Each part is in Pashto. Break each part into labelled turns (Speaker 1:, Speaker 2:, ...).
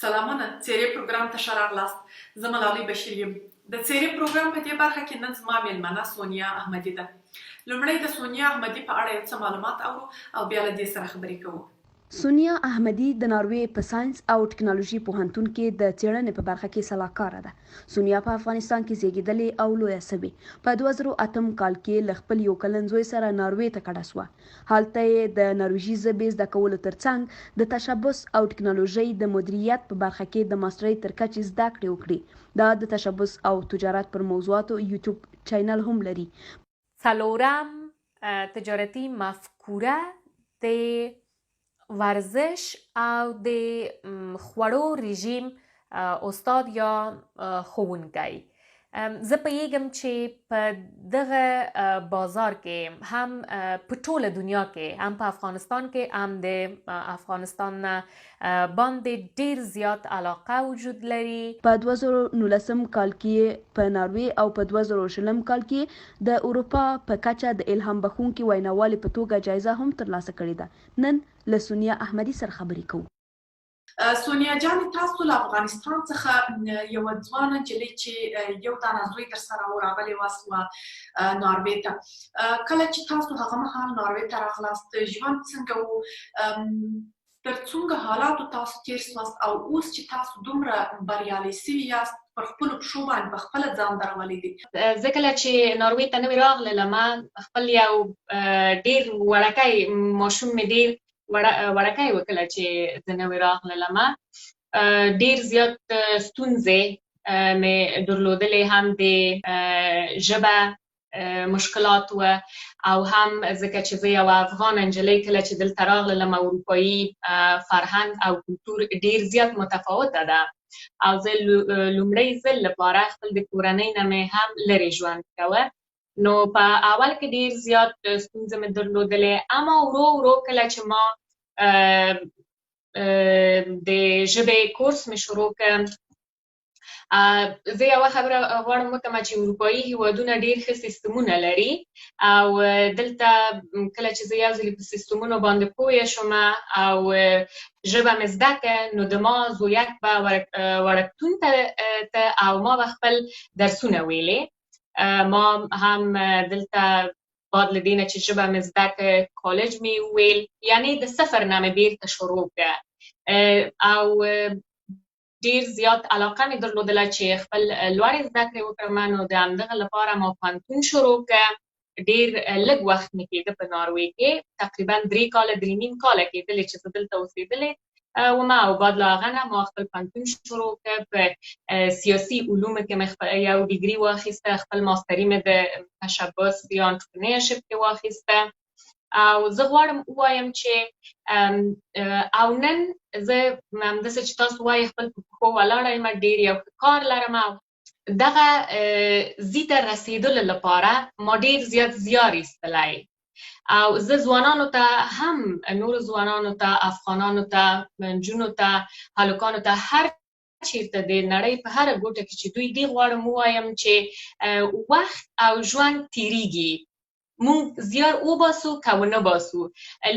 Speaker 1: سلامونه څیرې پروګرام ته ښه راغلاست. زه ملالۍ بشیر یم. د څیرې پروګرام په دې برخه کې نن زما میلمنه سونیا احمدي ده. لومړی د سونیا احمدي په اړه یو څه معلومات اورو او بیا له دې سره خبرې کوو.
Speaker 2: سونیا احمدي د ناروې په ساينس او ټکنالوژي پوهنتون کې د څېړنې په برخه کې سلاکاره ده. سونیا په افغانستان کې زیږېدلې او لویه سوې. په 2008 کال کې له خپل یو کلن زوی سره ناروې ته کډه سوه. هلته یې د نارویژي ژبې زده کولو ترڅنګ د تشبث او ټکنالوژۍ د مدیریت په برخه کې د ماسټرۍ تر کچې زده کړې وکړې. دا د تشبث او تجارت پر موضوعاتو یوټیوب چینل هم لري.
Speaker 3: څلورم تجارتي مفکوره د ورزش او د خوړو رژیم استاد یا ښوونکی. زه پوهیږم چې په دغه بازار کې هم په ټوله دنیا کې هم په افغانستان کې هم د افغانستان نه باندې ډیر زیات علاقه وجود لري.
Speaker 2: په 2019 کال کې په ناروې او په 2020 کال کې د اروپا په کچه د الهام بخښونکي ویناوالې په توګه جایزه هم ترلاسه کړې ده. نن له سونیا احمدي سره خبرې کوو.
Speaker 1: سونیا جان، تاسو له افغانستان څخه یو ځوانه نجلۍ چې یو دانه زوی در سره راغلی واسوه ناروې ته. کله چې تاسو هغه مهال ناروې ته راغلاست، ژوند څنګه و؟ تر څومره حالاتو تاسو تیر سواست او اوس چې تاسو دومره بریالي سوي یاست پر خپلو پښو باندې په خپله ځان درغلی دی؟
Speaker 4: زه کله چې ناروې ته نوې راغلمه، خپل یو ډېر وړکی ماشوم مې ډېر وړکی و. کله چې زه نوې راغلمه ډېر زیات ستونزې مې درلودلې، هم د ژبه مشکلات و او هم ځکه چې زه یوه افغان نجلۍ کله چې دلته راغلم، اروپایي فرهنګ او کلتور ډېر زیات متفاوته ده او زه لومړی ځل لپاره خپل د کورنۍ نه مې هم لرې ژوند کوه. نو په اول کې ډېر زیات ستونزې مې درلودلې، اما ورو ورو کله چې ما د ژبې کورس مې شروع کړ، زه یوه خبره غواړم وکړم چې اروپایي هېوادونه ډېر ښه سیستمونه لري او دلته کله چې زه یو ځلې په سیستمونو باندې پوه شوم او ژبه مې زده کړه، نو د ما زویک به وړکتون ته او ما به خپل درسونه ویلې. ما هم دلته بعد له دې نه چې ژبه مې زده کړه، کالج مې وویل، یعنې د صفر نه مې بیرته شروع کړه او ډېر زیات علاقه مې درلودله چې خپل لوړې زده کړې وکړم. نو د همدغه لپاره ما پوهنتون شروع کړه. ډېر لږ وخت مې کېده په ناروې کې، تقریبا 3 کاله 3.5 کاله کېدلې چې زه دلته اوسېدلې ومه او بعد له هغه نه ما خپل پوهنتون شروع کړ. په سیاسي علومو کې مې یو ډیګري واخیسته، خپل ماستري مې د تشبث یا انټرپرینرشپ کې واخیسته او زه غواړم ووایم چې او نن زه همداسې چې تاسو وایئ خپل په پښو ولاړه یم، ډېر یو ښه کار لرم او دغه ځي ته رسېدلو لپاره ما ډېر زیات زیار ایستلی او زه ځوانانو ته هم، نورو ځوانانو ته، افغانانو ته، نجونو ته، هلکانو ته، هر چېرته د نړۍ په هره ګوټه کې چې دوی دې غواړم ووایم چې وخت او ژوند تېرېږي، مونږ زیار وباسو که ونه باسو،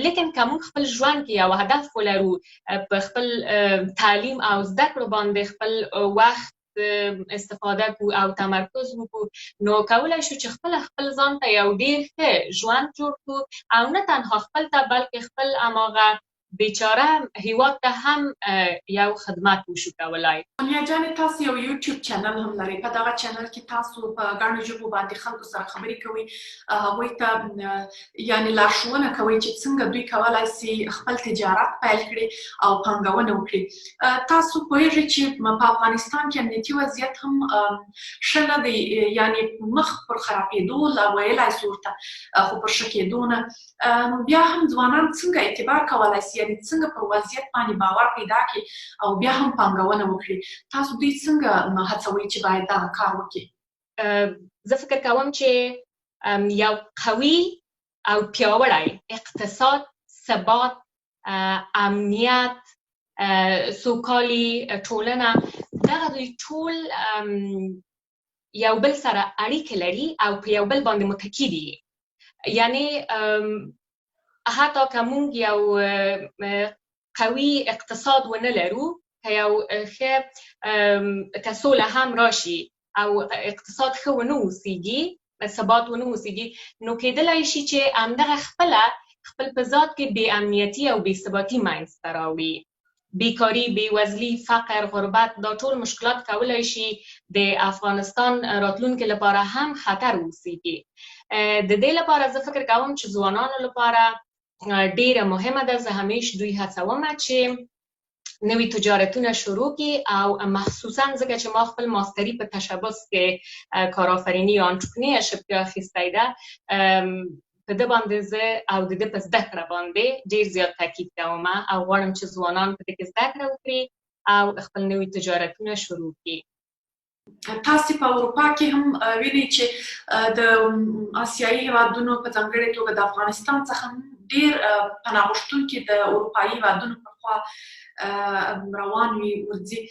Speaker 4: لیکن که مونږ خپل ژوند کې یو هدف ولرو، په خپل تعلیم او زده کړو باندې خپل وخت استفاده کړو او تمرکز وکړو، نو کولی شو چې خپل ځان ته یو ډېر ښه ژوند جوړ کړو او نه تنها خپل ته بلکې خپل هماغه بیچاره هیواد ته هم یو خدمت وشو کولی.
Speaker 1: سونیا جانې، تاسو یو یوټیوب چینل هم لرئ. په دغه چینل کې تاسو په ګڼو ژبو باندې خلکو سره خبرې کوئ، هغوی ته یعنې لارښوونه کوئ چې څنګه دوی کولی سي خپل تجارت پیل کړي او پانګونه وکړي. تاسو پوهېږئ چې په افغانستان کې امنیتي وضعیت هم ښه نه دی، یعنې مخ پر خرابېدو لا ویلی سو ورته، خو پر ښه کېدو نه. بیا هم ځوانان څنګه اعتبار کولی سي، یعنې څنګه پر وضعیت باندې باور پیدا کړي او بیا هم پانګونه وکړي؟ تاسو دوی څنګه هڅوئ چې باید دغه کار وکړي؟
Speaker 4: زه فکر کوم چې یو قوي او پیاوړی اقتصاد، ثبات، امنیت، سوکالي ټولنه، دغه دوی ټول یو بل سره اړیکې لري او په یو بل باندې متکي دي. یعنې حتی که مونږ یو قوي اقتصاد ونه لرو، که یو ښه که سوله هم راشي او اقتصاد ښه ونه اوسیږي، ثبات ونه اوسیږي، نو کېدلی شي چې همدغه خپل په ذات کې بې امنیتي او بې ثباتي منځته راوړي. بیکاري، بېوزلي، فقر، غربت، دا ټول مشکلات کولی شي د افغانستان راتلونکي لپاره هم خطر اوسیږي. د دې لپاره زه فکر کوم چې ځوانانو لپاره ډیره مهمه ده. زه همیش دوی هڅوم چې نوي تجارتونه شروع کړي او مخصوصا ځکه چې ما خپل ماستري په تشبث کې کارآفریني یا انټرپرینرشپ کې اخیستی ده، په ده باندې زه او د ده په زده کړه باندې ډېر زیات تاکید کوم او غواړم چې ځوانان په دې کې زده کړه وکړي او خپل نوي تجارتونه شروع کړي.
Speaker 1: تاسې په اروپا کې هم وینئ چې د آسیایي هېوادونو په ځانګړې توګه د افغانستان څخه هم ډېر پناه غوښتونکي د اروپایي هېوادونو په خوا روان وي ورځي.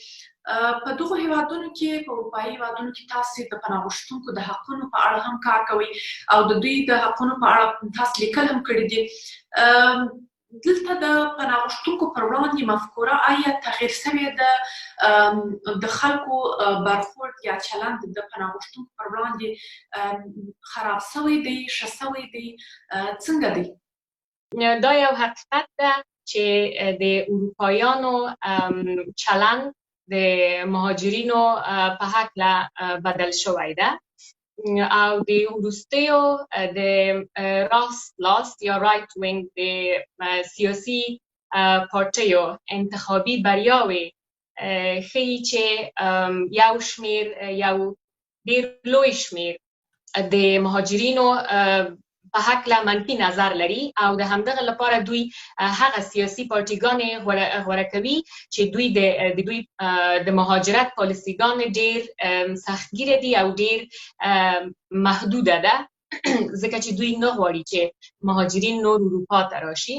Speaker 1: په دغو هېوادونو کې، په اروپایي هېوادونو کې تاسې د پناه غوښتونکو د حقونو په اړه هم کار کوئ او د دوی د حقونو په اړه تاسې لیکل هم کړي دي. دلته د پناه غوښتونکو پر وړاندې مفکوره آیا تغییر شوې ده؟ د خلکو برخورد یا چلند د پناه غوښتونکو پر وړاندې خراب شوی دی، ښه شوی دی، څنګه دی؟
Speaker 4: دا یو حقیقت ده چې د اروپایانو چلند د مهاجرینو په هکله بدل شوی ده او د وروستیو د راست لاست یا رایټ وینګ د سیاسي پارټیو انتخابي بریاوې ښیي چې یو شمېر، یو ډېر لوی شمېر د مهاجرینو په هکله منفي نظر لري او د همدغه لپاره دوی هغه سیاسي پارټیګانې غوره کوي چې دوی د مهاجرت پالیسیګانې ډېر سختګیره دي او ډېر محدوده ده، ځکه چې دوی نه غواړي چې مهاجرین نور اروپا ته راشي.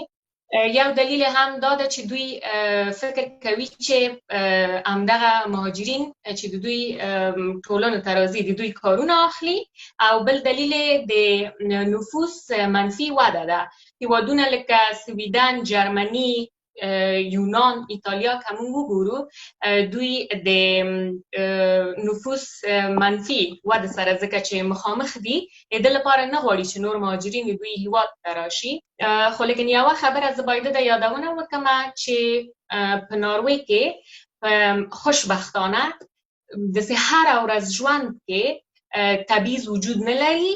Speaker 4: یو دلیل هم دا ده چې دوی فکر کوي چې همدغه مهاجرین چې د دوی ټولنو ته راځي د دوی کارونه اخلي، او بل دلیل د نفوس منفي وده ده. هېوادونه لکه سویدن، جرمني، یونان، ایتالیا که موږ وګورو، دوی د نفوس منفي وده سره ځکه چې مخامخ دي، د دې لپاره نه غواړي چې نور مهاجرین د دوی هېواد ته راشي. خو لیکن یوه خبره زه باید د یادونه وکړم چې په ناروې کې خوشبختانه داسې هره ورځ ژوند کې تبعیض وجود نه لري.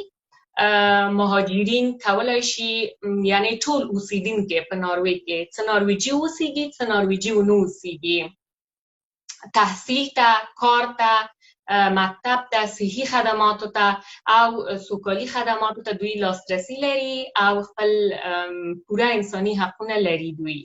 Speaker 4: مهاجرین کولی شي، یعنی ټول اوسیدونکي په ناروې کې، څه نارویجي اوسیږي څه نارویجي ونه اوسیږي، تحصیل ته، کار ته، مکتب ته، صحي خدماتو ته او سوکالي خدماتو ته دوی لاسرسی لري او خپل پوره انساني حقونه لري دوی.